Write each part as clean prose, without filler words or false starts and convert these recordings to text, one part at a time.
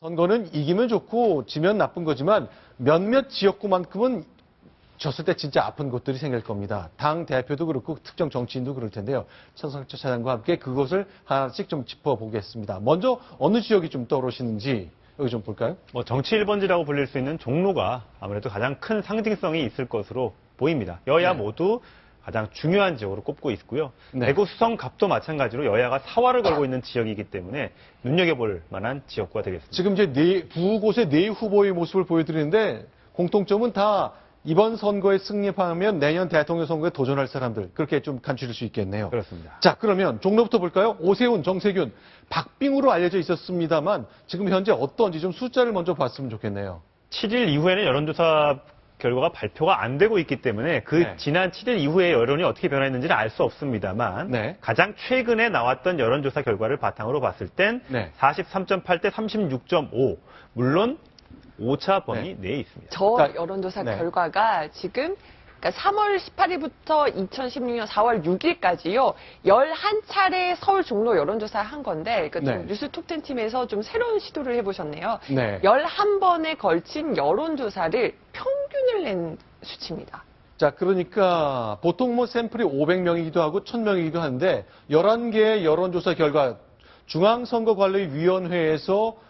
선거는 이기면 좋고 지면 나쁜 거지만 몇몇 지역구만큼은 졌을 때 진짜 아픈 곳들이 생길 겁니다. 당 대표도 그렇고 특정 정치인도 그럴 텐데요. 천성철 차장과 함께 그것을 하나씩 좀 짚어보겠습니다. 먼저 어느 지역이 좀 떠오르시는지 여기 좀 볼까요? 정치 1번지라고 불릴 수 있는 종로가 아무래도 가장 큰 상징성이 있을 것으로 보입니다. 여야 네. 모두 가장 중요한 지역으로 꼽고 있고요. 네. 대구 수성갑도 마찬가지로 여야가 사활을 걸고 있는 지역이기 때문에 눈여겨볼 만한 지역구가 되겠습니다. 지금 이제 두 곳의 네 후보의 모습을 보여드리는데 공통점은 다 이번 선거에 승리하면 내년 대통령 선거에 도전할 사람들 그렇게 좀 간추릴 수 있겠네요. 그렇습니다. 자, 그러면 종로부터 볼까요? 오세훈, 정세균, 박빙으로 알려져 있었습니다만 지금 현재 어떤지 좀 숫자를 먼저 봤으면 좋겠네요. 7일 이후에는 여론조사 결과가 발표가 안 되고 있기 때문에 네. 지난 7일 이후에 여론이 어떻게 변화했는지는 알 수 없습니다만 네. 가장 최근에 나왔던 여론조사 결과를 바탕으로 봤을 땐 네. 43.8 대 36.5 물론 오차 범위 내에 있습니다. 저 그러니까, 여론조사 네. 결과가 지금 그러니까 3월 18일부터 2016년 4월 6일까지요. 11차례 서울 종로 여론조사 한 건데 그러니까 좀 네. 뉴스 톱10 팀에서 좀 새로운 시도를 해보셨네요. 네. 11번에 걸친 여론조사를 평균을 낸 수치입니다. 자, 그러니까 보통 뭐 샘플이 500명이기도 하고 1000명이기도 한데 11개의 여론조사 결과 중앙선거관리위원회에서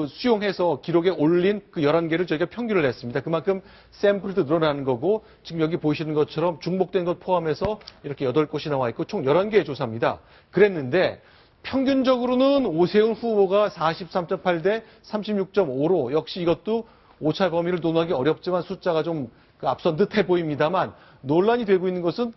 수용해서 기록에 올린 그 11개를 저희가 평균을 냈습니다. 그만큼 샘플도 늘어나는 거고 지금 여기 보시는 것처럼 중복된 것 포함해서 이렇게 8곳이 나와 있고 총 11개의 조사입니다. 그랬는데 평균적으로는 오세훈 후보가 43.8 대 36.5로 역시 이것도 오차 범위를 논하기 어렵지만 숫자가 좀 앞선 듯해 보입니다만 논란이 되고 있는 것은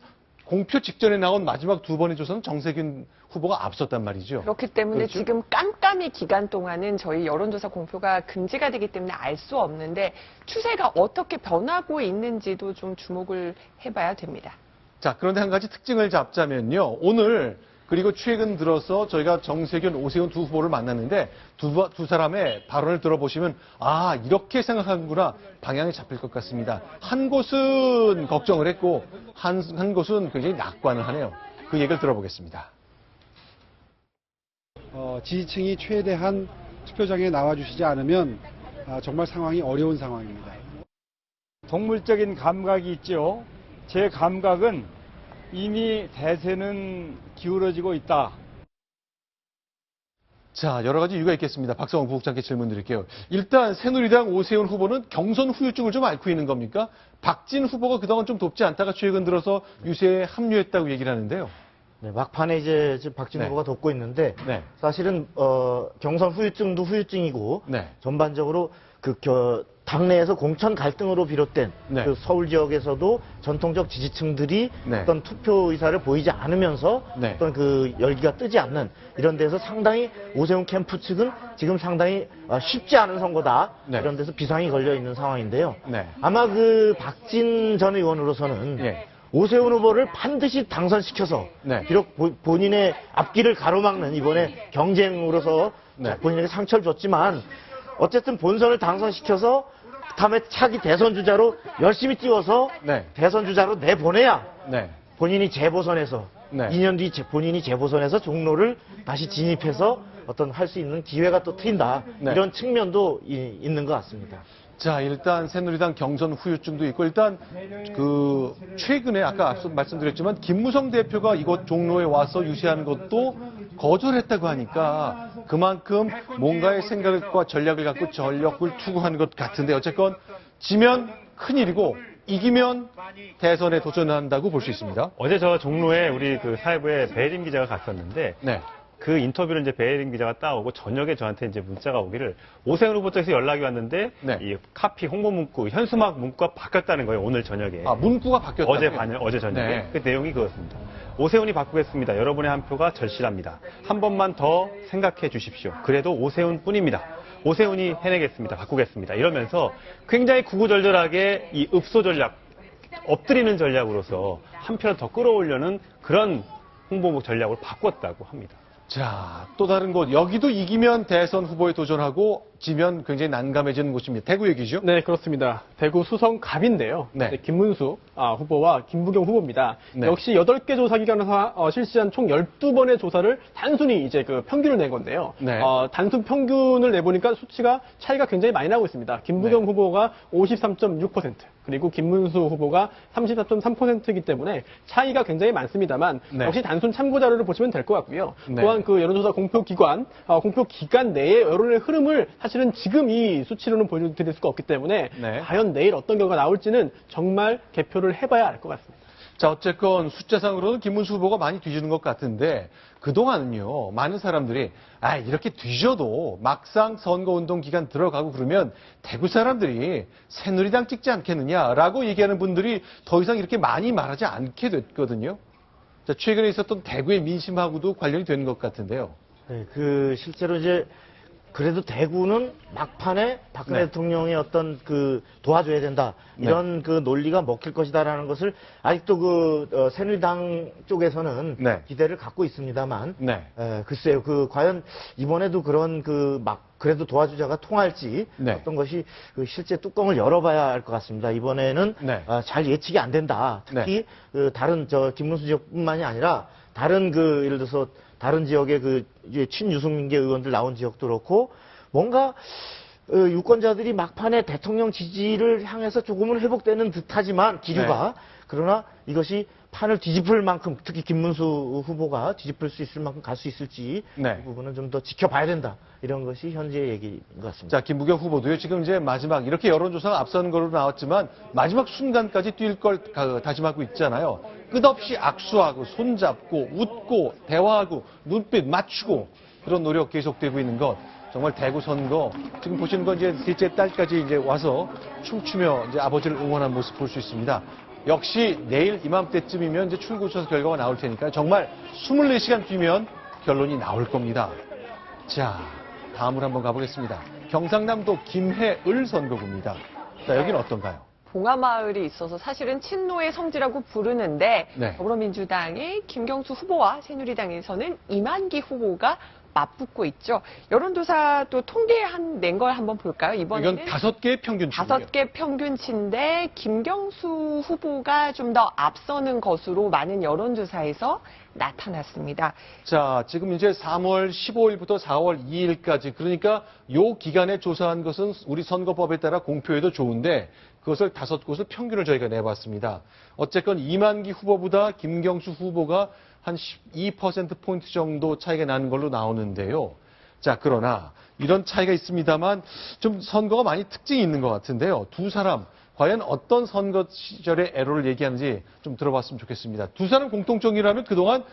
공표 직전에 나온 마지막 두 번의 조사는 정세균 후보가 앞섰단 말이죠. 그렇기 때문에 그렇죠? 지금 깜깜이 기간 동안은 저희 여론조사 공표가 금지가 되기 때문에 알 수 없는데 추세가 어떻게 변하고 있는지도 좀 주목을 해봐야 됩니다. 자, 그런데 한 가지 특징을 잡자면요. 오늘 그리고 최근 들어서 저희가 정세균, 오세훈 두 후보를 만났는데 두 사람의 발언을 들어보시면 아, 이렇게 생각하는구나 방향이 잡힐 것 같습니다. 한 곳은 걱정을 했고 한 곳은 굉장히 낙관을 하네요. 그 얘기를 들어보겠습니다. 지지층이 최대한 투표장에 나와주시지 않으면 정말 상황이 어려운 상황입니다. 동물적인 감각이 있죠. 제 감각은 이미 대세는 기울어지고 있다. 자, 여러 가지 이유가 있겠습니다. 박성원 부국장께 질문 드릴게요. 일단 새누리당 오세훈 후보는 경선 후유증을 좀 앓고 있는 겁니까? 박진 후보가 그동안 좀 돕지 않다가 최근 들어서 유세에 합류했다고 얘기를 하는데요. 네, 막판에 이제 지금 박진 네. 후보가 돕고 있는데 네. 사실은 경선 후유증도 후유증이고 네. 전반적으로 당내에서 공천 갈등으로 비롯된 네. 그 서울 지역에서도 전통적 지지층들이 네. 어떤 투표 의사를 보이지 않으면서 네. 어떤 그 열기가 뜨지 않는 이런 데서 상당히 오세훈 캠프 측은 지금 상당히 쉽지 않은 선거다 네. 이런 데서 비상이 걸려 있는 상황인데요. 네. 아마 그 박진 전 의원으로서는 예. 오세훈 후보를 반드시 당선시켜서 네. 비록 본인의 앞길을 가로막는 이번에 경쟁으로서 네. 본인에게 상처를 줬지만 어쨌든 본선을 당선시켜서 다음에 차기 대선 주자로 열심히 띄워서 네. 대선 주자로 내보내야 네. 본인이 재보선에서 네. 2년 뒤 본인이 재보선에서 종로를 다시 진입해서 어떤 할 수 있는 기회가 또 트인다 네. 이런 측면도 있는 것 같습니다. 자, 일단 새누리당 경선 후유증도 있고 일단 최근에 아까 앞서 말씀드렸지만 김무성 대표가 이곳 종로에 와서 유세하는 것도 거절했다고 하니까 그만큼 뭔가의 생각과 전략을 갖고 전력을 투구하는 것 같은데 어쨌건 지면 큰일이고 이기면 대선에 도전한다고 볼 수 있습니다. 어제 저 종로에 우리 그 사회부의 배혜림 기자가 갔었는데 네. 그 인터뷰를 이제 배혜림 기자가 따오고 저녁에 저한테 이제 문자가 오기를 오세훈 후보 쪽에서 연락이 왔는데 네. 이 카피 홍보 문구 현수막 문구가 바뀌었다는 거예요. 오늘 저녁에. 아, 문구가 바뀌었다. 어제 저녁에. 네. 그 내용이 그렇습니다. 오세훈이 바꾸겠습니다. 여러분의 한 표가 절실합니다. 한 번만 더 생각해 주십시오. 그래도 오세훈 뿐입니다. 오세훈이 해내겠습니다. 바꾸겠습니다. 이러면서 굉장히 구구절절하게 이 읍소 전략, 엎드리는 전략으로서 한 표를 더 끌어오려는 그런 홍보 전략을 바꿨다고 합니다. 자, 또 다른 곳. 여기도 이기면 대선 후보에 도전하고 지면 굉장히 난감해지는 곳입니다. 대구 얘기죠? 네, 그렇습니다. 대구 수성갑인데요. 네. 네, 김문수 후보와 김부겸 후보입니다. 네. 역시 8개 조사 기관에서 실시한 총 12번의 조사를 단순히 이제 그 평균을 낸 건데요. 네. 단순 평균을 내보니까 수치가 차이가 굉장히 많이 나고 있습니다. 김부겸 네. 후보가 53.6%, 그리고 김문수 후보가 34.3%이기 때문에 차이가 굉장히 많습니다만 네. 역시 단순 참고 자료를 보시면 될 것 같고요. 네. 또한 그 여론조사 공표 기관 내의 여론의 흐름을 사실은 지금 이 수치로는 보여드릴 수가 없기 때문에 네. 과연 내일 어떤 결과가 나올지는 정말 개표를 해봐야 알 것 같습니다. 자, 어쨌건 숫자상으로는 김문수 후보가 많이 뒤지는 것 같은데 그동안은요, 많은 사람들이 이렇게 뒤져도 막상 선거운동 기간 들어가고 그러면 대구 사람들이 새누리당 찍지 않겠느냐라고 얘기하는 분들이 더 이상 이렇게 많이 말하지 않게 됐거든요. 자, 최근에 있었던 대구의 민심하고도 관련이 되는 것 같은데요. 네, 실제로 이제 그래도 대구는 막판에 박근혜 네. 대통령의 어떤 도와줘야 된다. 이런 논리가 먹힐 것이다라는 것을 아직도 새누리당 쪽에서는 네. 기대를 갖고 있습니다만. 네. 글쎄요, 과연 이번에도 그런 그래도 도와주자가 통할지. 네. 어떤 것이 실제 뚜껑을 열어봐야 할 것 같습니다. 이번에는 네. 잘 예측이 안 된다. 특히 다른 김문수 지역뿐만이 아니라 다른 예를 들어서 다른 지역의 이제 친유승민계 의원들 나온 지역도 그렇고 뭔가 유권자들이 막판에 대통령 지지를 향해서 조금은 회복되는 듯하지만 기류가 그러나 이것이 판을 뒤집을 만큼 특히 김문수 후보가 뒤집을 수 있을 만큼 갈 수 있을지 네. 그 부분은 좀 더 지켜봐야 된다. 이런 것이 현재의 얘기인 것 같습니다. 자, 김부겸 후보도요, 지금 이제 마지막, 이렇게 여론조사가 앞서는 걸로 나왔지만, 마지막 순간까지 뛸 걸 다짐하고 있잖아요. 끝없이 악수하고, 손잡고, 웃고, 대화하고, 눈빛 맞추고, 그런 노력 계속되고 있는 것. 정말 대구 선거, 지금 보시는 건 이제 셋째 딸까지 이제 와서 춤추며 이제 아버지를 응원한 모습 볼 수 있습니다. 역시 내일 이맘때쯤이면 이제 출구조사 결과가 나올 테니까 정말 24시간 뒤면 결론이 나올 겁니다. 자, 다음으로 한번 가보겠습니다. 경상남도 김해을 선거구입니다. 자, 여기는 어떤가요? 봉하마을이 있어서 사실은 친노의 성지라고 부르는데 네. 더불어민주당의 김경수 후보와 새누리당에서는 이만기 후보가 맞붙고 있죠. 여론조사도 낸 걸 한번 볼까요? 이번에는 이건 5개의 평균치고요. 5개 평균치인데 김경수 후보가 좀 더 앞서는 것으로 많은 여론조사에서 나타났습니다. 자, 지금 이제 3월 15일부터 4월 2일까지, 그러니까 요 기간에 조사한 것은 우리 선거법에 따라 공표해도 좋은데 그것을 5곳을 평균을 저희가 내봤습니다. 어쨌건 이만기 후보보다 김경수 후보가 한 12%포인트 정도 차이가 나는 걸로 나오는데요. 자, 그러나 이런 차이가 있습니다만 좀 선거가 많이 특징이 있는 것 같은데요. 두 사람 과연 어떤 선거 시절의 애로를 얘기하는지 좀 들어봤으면 좋겠습니다. 두 사람 공통점이라면 그동안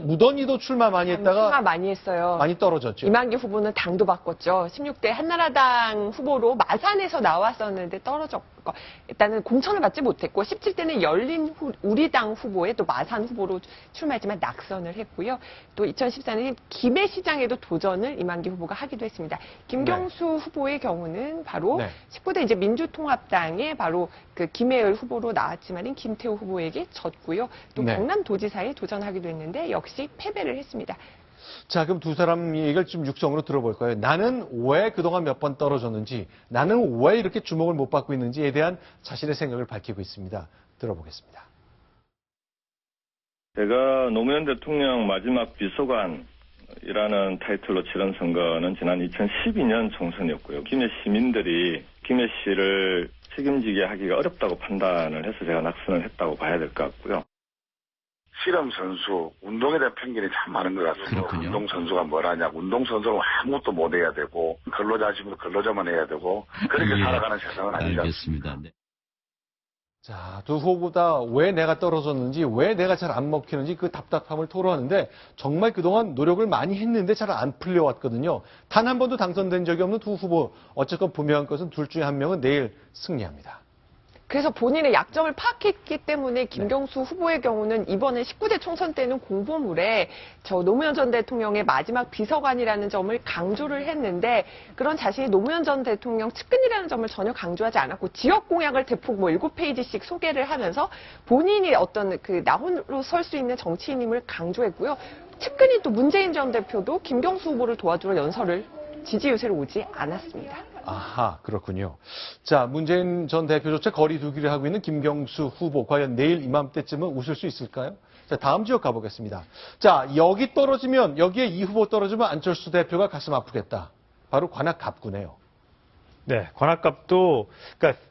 무던히도 출마 많이 했다가 출마 많이 했어요. 많이 떨어졌죠. 이만기 후보는 당도 바꿨죠. 16대 한나라당 후보로 마산에서 나왔었는데 떨어졌고 일단은 공천을 받지 못했고 17대는 열린 우리당 후보에 또 마산 후보로 출마했지만 낙선을 했고요. 또 2014년 김해시장에도 도전을 이만기 후보가 하기도 했습니다. 김경수 후보의 경우는 바로 19대 이제 민주통합당에 바로 김해을 후보로 나왔지만 김태우 후보에게 졌고요. 또 경남도지사에 도전하기도 했는데 역시 패배를 했습니다. 자, 그럼 두 사람 얘기를 좀 육성으로 들어볼까요? 나는 왜 그동안 몇 번 떨어졌는지, 나는 왜 이렇게 주목을 못 받고 있는지에 대한 자신의 생각을 밝히고 있습니다. 들어보겠습니다. 제가 노무현 대통령 마지막 비서관이라는 타이틀로 치른 선거는 지난 2012년 총선이었고요. 김해 시민들이 김해 씨를 책임지게 하기가 어렵다고 판단을 해서 제가 낙선을 했다고 봐야 될 것 같고요. 실험 선수, 운동에 대한 편견이 참 많은 것 같습니다. 그렇군요. 운동 선수가 뭐라냐, 운동 선수는 아무것도 못 해야 되고, 근로자시면 근로자만 해야 되고, 그렇게 예, 살아가는 세상은 아니지 않습니까? 알겠습니다. 네. 자, 두 후보다 왜 내가 떨어졌는지, 왜 내가 잘 안 먹히는지 그 답답함을 토로하는데 정말 그동안 노력을 많이 했는데 잘 안 풀려왔거든요. 단 한 번도 당선된 적이 없는 두 후보. 어쨌건 분명한 것은 둘 중에 한 명은 내일 승리합니다. 그래서 본인의 약점을 파악했기 때문에 김경수 후보의 경우는 이번에 19대 총선 때는 공보물에 노무현 전 대통령의 마지막 비서관이라는 점을 강조를 했는데 그런 자신이 노무현 전 대통령 측근이라는 점을 전혀 강조하지 않았고 지역 공약을 대폭 7페이지씩 소개를 하면서 본인이 어떤 나홀로 설 수 있는 정치인임을 강조했고요. 측근인 또 문재인 전 대표도 김경수 후보를 도와주러 연설을 지지 요새로 오지 않았습니다. 아하, 그렇군요. 자, 문재인 전 대표조차 거리 두기를 하고 있는 김경수 후보, 과연 내일 이맘때쯤은 웃을 수 있을까요? 자, 다음 지역 가보겠습니다. 자, 여기 떨어지면, 여기에 이 후보 떨어지면 안철수 대표가 가슴 아프겠다. 바로 관악갑구네요. 네, 관악갑도, 그러니까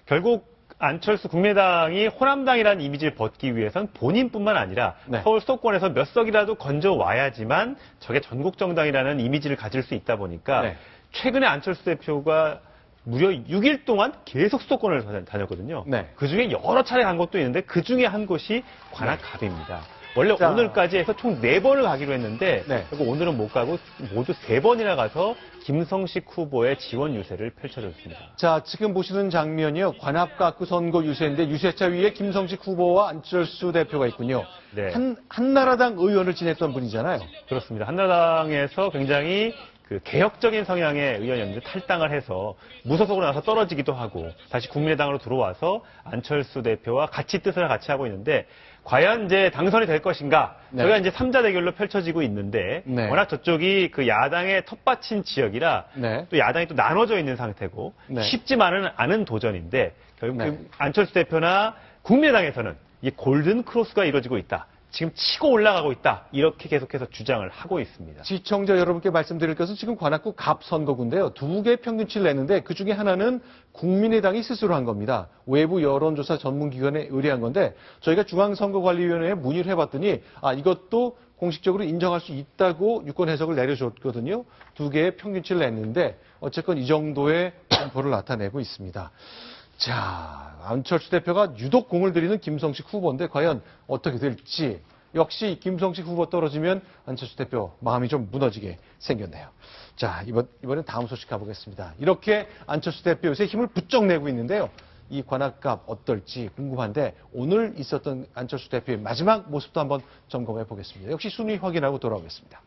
결국 안철수 국민의당이 호남당이라는 이미지를 벗기 위해선 본인뿐만 아니라 네. 서울 수도권에서 몇 석이라도 건져와야지만 저게 전국정당이라는 이미지를 가질 수 있다 보니까 네. 최근에 안철수 대표가 무려 6일 동안 계속 수도권을 다녔거든요. 네. 그중에 여러 차례 간 곳도 있는데 그중에 한 곳이 관악갑입니다. 원래 자. 오늘까지 해서 총 4번을 가기로 했는데 네. 결국 오늘은 못 가고 모두 3번이나 가서 김성식 후보의 지원 유세를 펼쳐줬습니다. 자, 지금 보시는 장면이요. 관악갑구 선거 유세인데 유세차 위에 김성식 후보와 안철수 대표가 있군요. 네. 한나라당 의원을 지냈던 분이잖아요. 그렇습니다. 한나라당에서 굉장히 그 개혁적인 성향의 의원이었는데 탈당을 해서 무소속으로 나서 떨어지기도 하고 다시 국민의당으로 들어와서 안철수 대표와 뜻을 같이 하고 있는데 과연 이제 당선이 될 것인가? 네. 저희가 이제 3자 대결로 펼쳐지고 있는데 네. 워낙 저쪽이 그 야당의 텃밭인 지역이라 네. 또 야당이 또 나눠져 있는 상태고 네. 쉽지만은 않은 도전인데 결국 네. 그 안철수 대표나 국민의당에서는 이 골든 크로스가 이루어지고 있다. 지금 치고 올라가고 있다. 이렇게 계속해서 주장을 하고 있습니다. 시청자 여러분께 말씀드릴 것은 지금 관악구 갑 선거구인데요. 두 개의 평균치를 냈는데 그중에 하나는 국민의당이 스스로 한 겁니다. 외부 여론조사 전문기관에 의뢰한 건데 저희가 중앙선거관리위원회에 문의를 해봤더니 이것도 공식적으로 인정할 수 있다고 유권 해석을 내려줬거든요. 두 개의 평균치를 냈는데 어쨌건 이 정도의 공포를 나타내고 있습니다. 자, 안철수 대표가 유독 공을 들이는 김성식 후보인데 과연 어떻게 될지 역시 김성식 후보 떨어지면 안철수 대표 마음이 좀 무너지게 생겼네요. 자, 이번엔 다음 소식 가보겠습니다. 이렇게 안철수 대표 요새 힘을 부쩍 내고 있는데요. 이 관악갑 어떨지 궁금한데 오늘 있었던 안철수 대표의 마지막 모습도 한번 점검해 보겠습니다. 역시 순위 확인하고 돌아오겠습니다.